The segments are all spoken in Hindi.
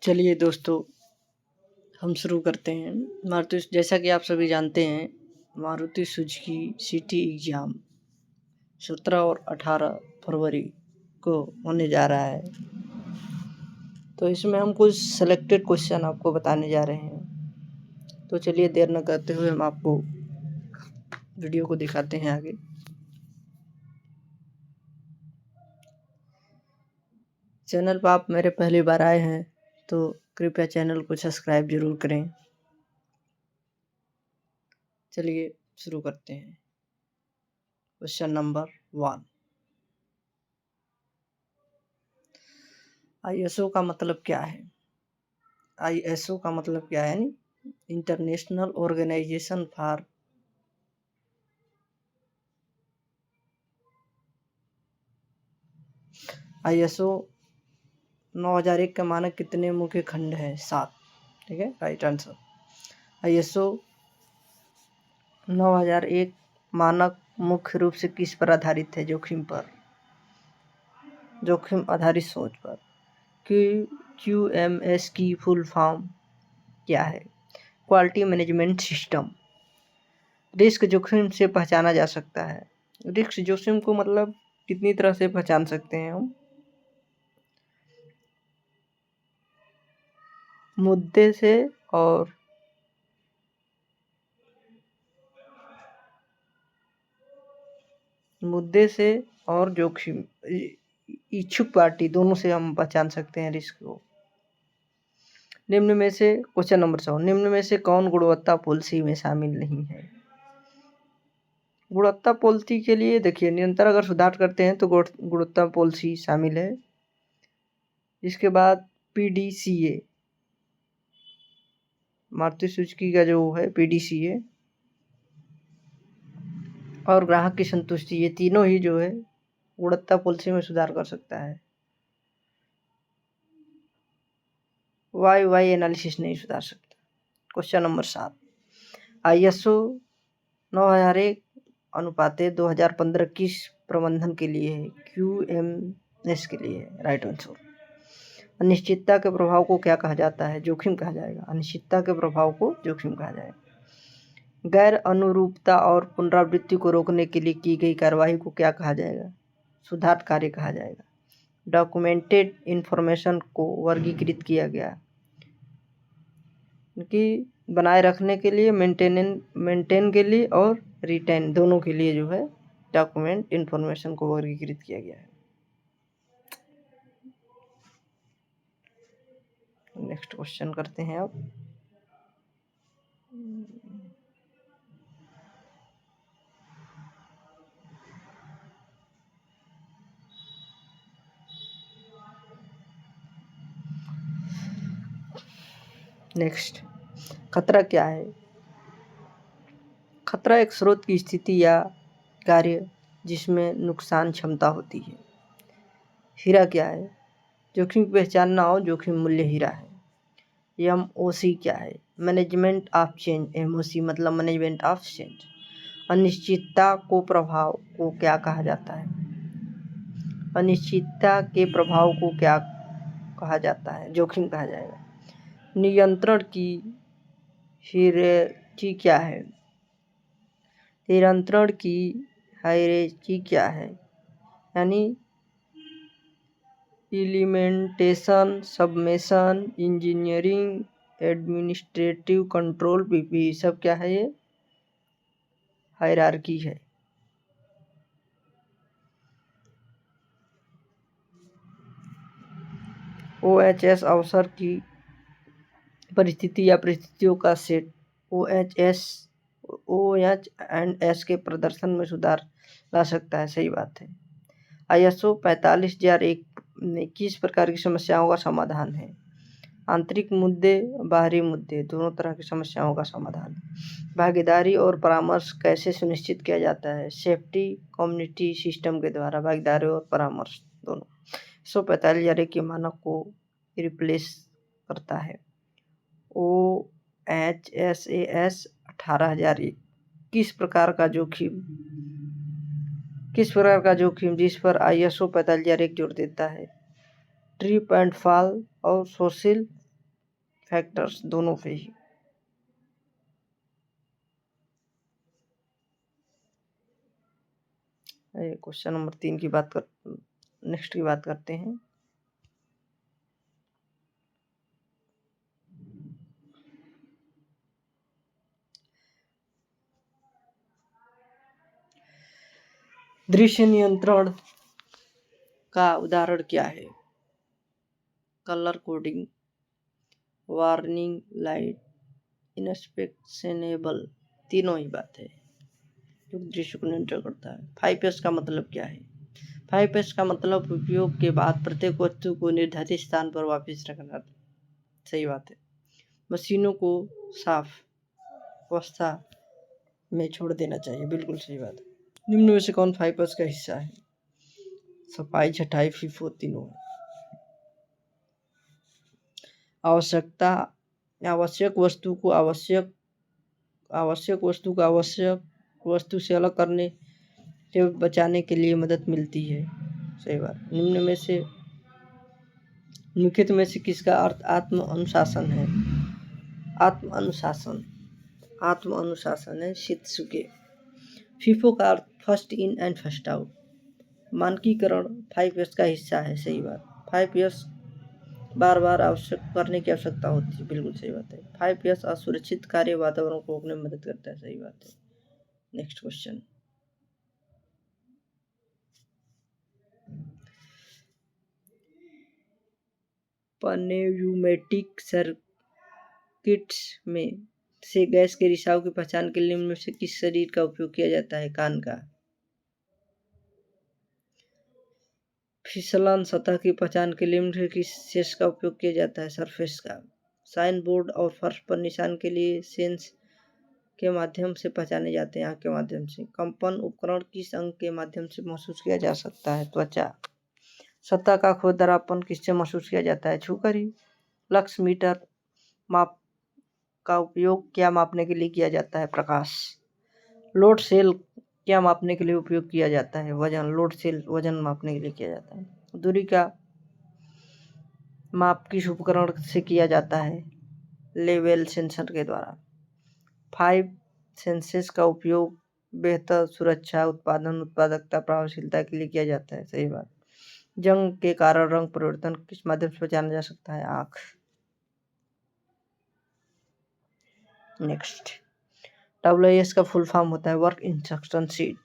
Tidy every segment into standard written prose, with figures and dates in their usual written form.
चलिए दोस्तों, हम शुरू करते हैं। जैसा कि आप सभी जानते हैं, मारुति सुजुकी सिटी एग्ज़ाम 17 और 18 फरवरी को होने जा रहा है। तो इसमें हम कुछ सेलेक्टेड क्वेश्चन आपको बताने जा रहे हैं। तो चलिए देर न करते हुए हम आपको वीडियो को दिखाते हैं आगे। चैनल पर आप मेरे पहली बार आए हैं तो कृपया चैनल को सब्सक्राइब जरूर करें। चलिए शुरू करते हैं। क्वेश्चन नंबर 1, ISO का मतलब क्या है? ISO का मतलब क्या है? इंटरनेशनल ऑर्गेनाइजेशन फॉर ISO 9001 का मानक कितने मुख्य खंड है? 7। ठीक है, राइट आंसर। ISO 9001 मानक मुख्य रूप से किस पर आधारित है? जोखिम पर, जोखिम आधारित सोच पर। QMS की फुल फॉर्म क्या है? Quality management system. रिस्क जोखिम से पहचाना जा सकता है। रिस्क जोखिम को मतलब कितनी तरह से पहचान सकते हैं हम? मुद्दे से और जोखिम इच्छुक पार्टी दोनों से हम पहचान सकते हैं रिस्क को। निम्न में से क्वेश्चन नंबर 100, निम्न में से कौन गुणवत्ता पॉलिसी में शामिल नहीं है? गुणवत्ता पॉलिसी के लिए देखिए, निरंतर अगर सुधार करते हैं तो गुणवत्ता पॉलिसी शामिल है। इसके बाद PDCA, मारुति सुजुकी का जो है PDCA, और ग्राहक की संतुष्टि, ये तीनों ही जो है गुणवत्ता पॉलिसी में सुधार कर सकता है। वाई एनालिसिस नहीं सुधार सकता। क्वेश्चन नंबर 7, ISO 9001 अनुपाते 2015 किस प्रबंधन के लिए है? QMS के लिए है, राइट आंसर। अनिश्चितता के प्रभाव को क्या कहा जाता है? जोखिम कहा जाएगा। अनिश्चितता के प्रभाव को जोखिम कहा जाएगा। गैर अनुरूपता और पुनरावृत्ति को रोकने के लिए की गई कार्रवाई को क्या कहा जाएगा? सुधार कार्य कहा जाएगा। डॉक्यूमेंटेड इंफॉर्मेशन को वर्गीकृत किया गया कि बनाए रखने के लिए, मेंटेन के लिए और रिटेन दोनों के लिए जो है डॉक्यूमेंट इंफॉर्मेशन को वर्गीकृत किया गया है। नेक्स्ट क्वेश्चन करते हैं अब। नेक्स्ट, खतरा क्या है? खतरा एक स्रोत की स्थिति या कार्य जिसमें नुकसान क्षमता होती है। हीरा क्या है? जोखिम की पहचान ना हो, जोखिम मूल्य हीरा है। MOC क्या है? Management of change. MOC मतलब मैनेजमेंट ऑफ चेंज। अनिश्चितता को प्रभाव को क्या कहा जाता है? अनिश्चितता के प्रभाव को क्या कहा जाता है? जोखिम कहा जाएगा। नियंत्रण की हायरार्की क्या है? नियंत्रण की हायरार्की क्या है? यानी implementation, submission, engineering, administrative control, PP, सब क्या है? ये हायरार्की है। OHS अवसर की परिस्थिति या परिस्थितियों का सेट। OH&S के प्रदर्शन में सुधार ला सकता है, सही बात है। ISO 45001 में किस प्रकार की समस्याओं का समाधान है? आंतरिक मुद्दे, बाहरी मुद्दे, दोनों तरह की समस्याओं का समाधान। भागीदारी और परामर्श कैसे सुनिश्चित किया जाता है? सेफ्टी कम्युनिटी सिस्टम के द्वारा भागीदारी और परामर्श दोनों। 145,000 के मानक को रिप्लेस करता है। OHSAS 18,001 किस प्रकार का जोखिम जिस पर ISO 45,001 जोर देता है? ट्रिप एंड फॉल और सोशल फैक्टर्स दोनों पे ही। क्वेश्चन नंबर 3 की बात कर नेक्स्ट की बात करते हैं। दृश्य नियंत्रण का उदाहरण क्या है? कलर कोडिंग, वार्निंग लाइट, इंस्पेक्शनेबल, तीनों ही बात है जो दृश्य को नियंत्रण करता है। 5S का मतलब क्या है? 5S का मतलब उपयोग के बाद प्रत्येक वस्तु को निर्धारित स्थान पर वापस रखना। सही बात है। मशीनों को साफ अवस्था में छोड़ देना चाहिए, बिल्कुल सही बात है। निम्न में से कौन 5S का हिस्सा है? सफाई, छटाई, फीफो, तीनों। आवश्यक वस्तु को आवश्यक वस्तु से अलग करने से बचाने के लिए मदद मिलती है। सही बात। निम्नलिखित में से किसका अर्थ आत्म अनुशासन है? आत्म अनुशासन है शित्सुके। फीफो का अर्थ first in and first out. मानकीकरण 5S का हिस्सा है। सही बात। 5S बार बार आवश्यक करने की आवश्यकता होती है, बिल्कुल सही बात है। 5S असुरक्षित कार्य वातावरण को रोकने में मदद करता है। सही बात है। Next question. पनेयूमेटिक सर्किट्स में से गैस के रिसाव की पहचान के लिए निम्न में से किस शरीर का उपयोग किया जाता है? कान का। फिसलन सतह की पहचान के लिए निम्न में से किस शेष का उपयोग किया जाता है? सरफेस का। साइन बोर्ड और फर्श पर निशान के लिए सेंस के माध्यम से पहचाने जाते हैं, आंख के माध्यम से। कंपन उपकरण किस अंग के माध्यम से महसूस किया जा सकता है? त्वचा। सतह का खुरदरापन किससे महसूस किया जाता है? छूकर ही। लक्स मीटर माप का उपयोग क्या मापने के लिए किया जाता है? प्रकाश। लोड सेल क्या मापने के लिए उपयोग किया जाता है? वजन। लोड सेल वजन मापने के लिए किया जाता है। दूरी का माप किस उपकरण से किया जाता है? लेवल सेंसर के द्वारा। 5 सेंसेस का उपयोग बेहतर सुरक्षा, उत्पादन, उत्पादकता, प्रभावशीलता के लिए किया जाता है। सही बात। जंग के कारण रंग परिवर्तन किस माध्यम से पहचाना जा सकता है? आँख। नेक्स्ट। WIS का फुल फॉर्म होता है work instruction sheet.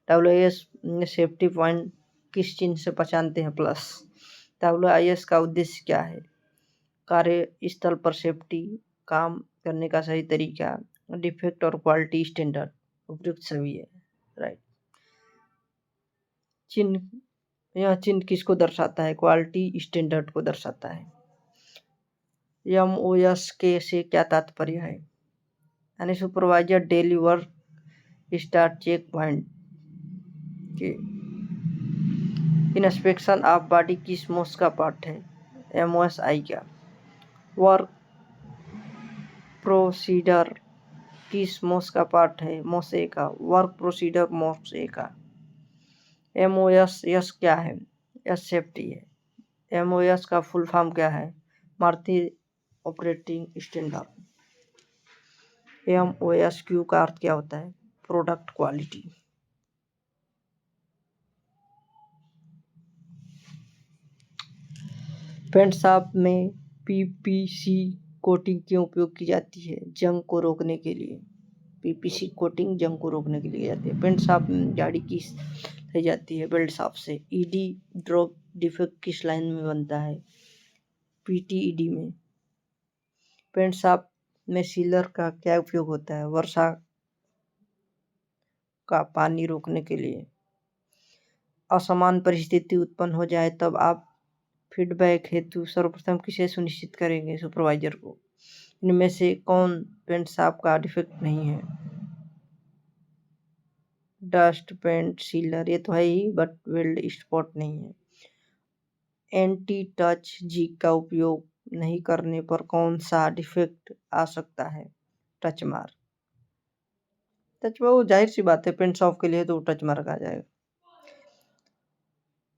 WIS safety point किस चिन्ह से पहचानते हैं? प्लस। WIS का उद्देश्य क्या है? कार्यस्थल पर सेफ्टी, काम करने का सही तरीका, डिफेक्ट और क्वालिटी स्टैंडर्ड, उपयुक्त सभी है। राइट। यह चिन्ह किसको दर्शाता है? क्वालिटी स्टैंडर्ड को दर्शाता है। MOS के से क्या तात्पर्य है? यानी supervisor daily work start check point के। इंस्पेक्शन ऑफ बॉडी किस मोस का पार्ट है? MOSI का। वर्क प्रोसीडर किस मोस का पार्ट है? मोसे का। वर्क प्रोसीडर मोसे का। MOS क्या है? यस सेफ्टी है। MOS का फुल फॉर्म क्या है? Maruti operating standard. MOSQ का अर्थ क्या होता है? Product quality. पेंट शॉप में PPC कोटिंग क्यों उपयोग की जाती है? जंग को रोकने के लिए। PPC कोटिंग जंग को रोकने के लिए की जाती है। पेंट शॉप में गाड़ी किस ले जाती है? बेल्ट शॉप से। ED ड्रॉप डिफेक्ट किस लाइन में बनता है? PTED में। पेंट शॉप में सीलर का क्या उपयोग होता है? वर्षा का पानी रोकने के लिए। असमान परिस्थिति उत्पन्न हो जाए तब आप फीडबैक हेतु सर्वप्रथम किसे सुनिश्चित करेंगे? सुपरवाइजर को। इनमें से कौन पेंट शॉप का डिफेक्ट नहीं है? डस्ट पेंट सीलर, ये तो है ही, बट वेल्ड स्पॉट नहीं है। एंटी टच जिग का उपयोग नहीं करने पर कौन सा डिफेक्ट आ सकता है? Touch mark. टच वो जाहिर सी बात है, पेंट शॉप के लिए तो टच मार्क आ जाएगा।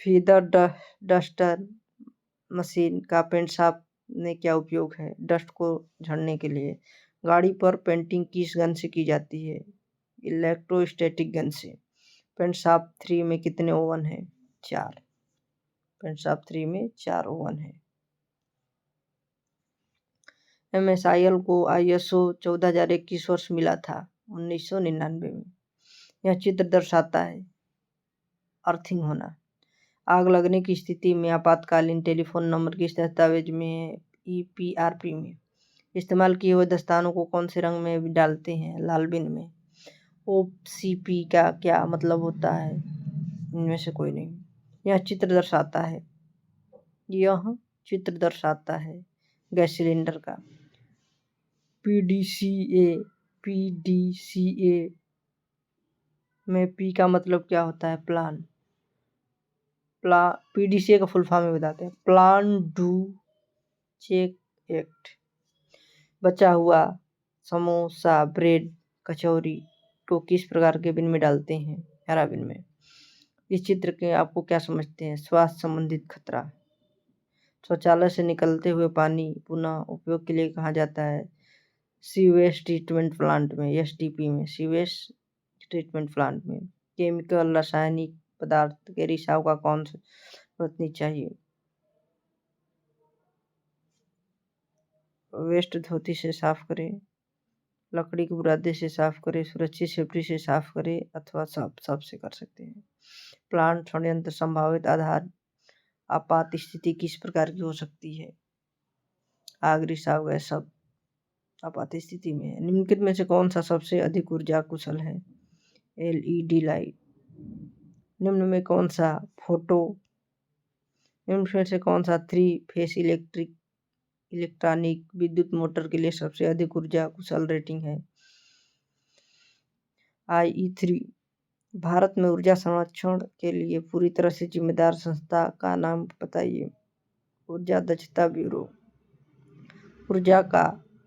फीदर डस्टर मशीन का पेंट शॉप में क्या उपयोग है? डस्ट को झड़ने के लिए। गाड़ी पर पेंटिंग किस गन से की जाती है? इलेक्ट्रोस्टैटिक गन से। पेंटशॉप 3 में कितने ओवन हैं? 4। पेंटशॉप 3 में 4 ओवन है। MSIL को ISO 14001 किस वर्ष मिला था? 1999 में। यह चित्र दर्शाता है अर्थिंग होना। आग लगने की स्थिति में आपातकालीन टेलीफोन नंबर किस दस्तावेज में है? EPRP में। इस्तेमाल किए हुए दस्तानों को कौन से रंग में डालते हैं? लाल बिन में। OCP का क्या मतलब होता है? इनमें से कोई नहीं। यह चित्र दर्शाता है गैस सिलेंडर का। PDCA में P का मतलब क्या होता है? प्लान। PDCA का फुल फॉर्म में बताते हैं। Plan do check act. बचा हुआ समोसा, ब्रेड, कचौरी को किस प्रकार के बिन में डालते हैं? हरा बिन में। इस चित्र के आपको क्या समझते हैं? स्वास्थ्य संबंधित खतरा। शौचालय से निकलते हुए पानी पुनः उपयोग के लिए कहा जाता है? सीवेज ट्रीटमेंट प्लांट में, SDP में। सीवेज ट्रीटमेंट प्लांट में। केमिकल रासायनिक पदार्थ के रिसाव का कौन सा बरतनी चाहिए? वेस्ट धोती से साफ करें, लकड़ी के बुरादे से साफ करें, सुरक्षित सेफ्टी से साफ करें, अथवा सब से कर सकते हैं। प्लांट षड्यंत्र संभावित आधार आपात स्थिति किस प्रकार की हो सकती है? आग, रिसाव, गैस सब आपात स्थिति में है। निम्नलिखित में से कौन सा सबसे अधिक ऊर्जा कुशल है? LED light. निम्न में से कौन सा 3 फेस इलेक्ट्रॉनिक विद्युत मोटर के लिए सबसे अधिक ऊर्जा कुशल रेटिंग है? IE3। भारत में ऊर्जा संरक्षण के लिए पूरी तरह से जिम्मेदार संस्था का नाम बताइए? ऊर्जा दक्षता ब्यूरो। ऊर्जा का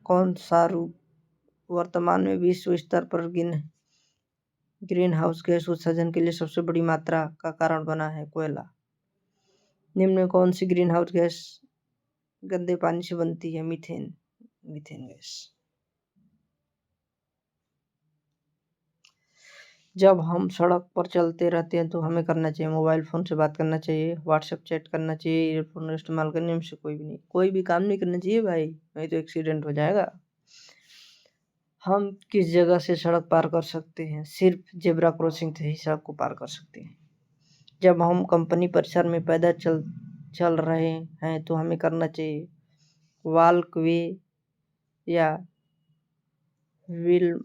कौन सा रूप वर्तमान में विश्व स्तर पर ग्रीन हाउस गैस उत्सर्जन के लिए सबसे बड़ी मात्रा का कारण बना है? कोयला। निम्न में कौन सी ग्रीन हाउस गैस गंदे पानी से बनती है? Methane gas. जब हम सड़क पर चलते रहते हैं तो हमें करना चाहिए? मोबाइल फोन से बात करना चाहिए, व्हाट्सएप चैट करना चाहिए, ईयरफोन का इस्तेमाल करने में से कोई भी नहीं। कोई भी काम नहीं करना चाहिए भाई, नहीं तो एक्सीडेंट हो जाएगा। हम किस जगह से सड़क पार कर सकते हैं? सिर्फ जेब्रा क्रॉसिंग से ही सड़क को पार कर सकते हैं। जब हम कंपनी परिसर में पैदल चल रहे हैं तो हमें करना चाहिए? वॉकवे या व्हील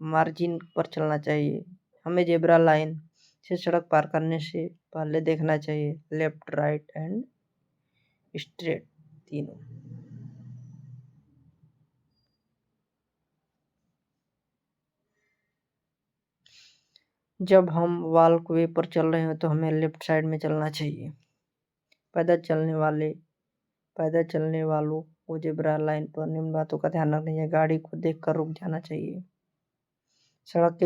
मार्जिन पर चलना चाहिए। हमें जेब्रा लाइन से सड़क पार करने से पहले देखना चाहिए लेफ्ट, राइट एंड स्ट्रेट, तीनों। जब हम वॉकवे पर चल रहे हो तो हमें लेफ्ट साइड में चलना चाहिए। पैदल चलने वालों को जेब्रा लाइन पर निम्न बातों का ध्यान रखना चाहिए। गाड़ी को देखकर रुक जाना चाहिए। सड़क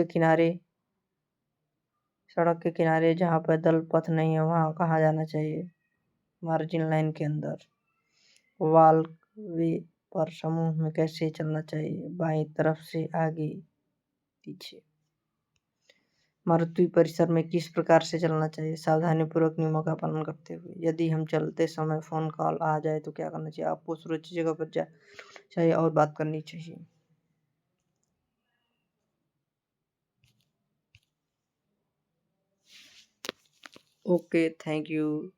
के किनारे जहाँ पैदल पथ नहीं है वहाँ कहाँ जाना चाहिए? मार्जिन लाइन के अंदर। वॉकवे पर समूह में कैसे चलना चाहिए? बाईं तरफ से आगे पीछे। मारुति परिसर में किस प्रकार से चलना चाहिए? सावधानीपूर्वक नियमों का पालन करते हुए। यदि हम चलते समय फोन कॉल आ जाए तो क्या करना चाहिए? आपको सुरक्षित जगह पर जाना चाहिए और बात करनी चाहिए। Okay, thank you.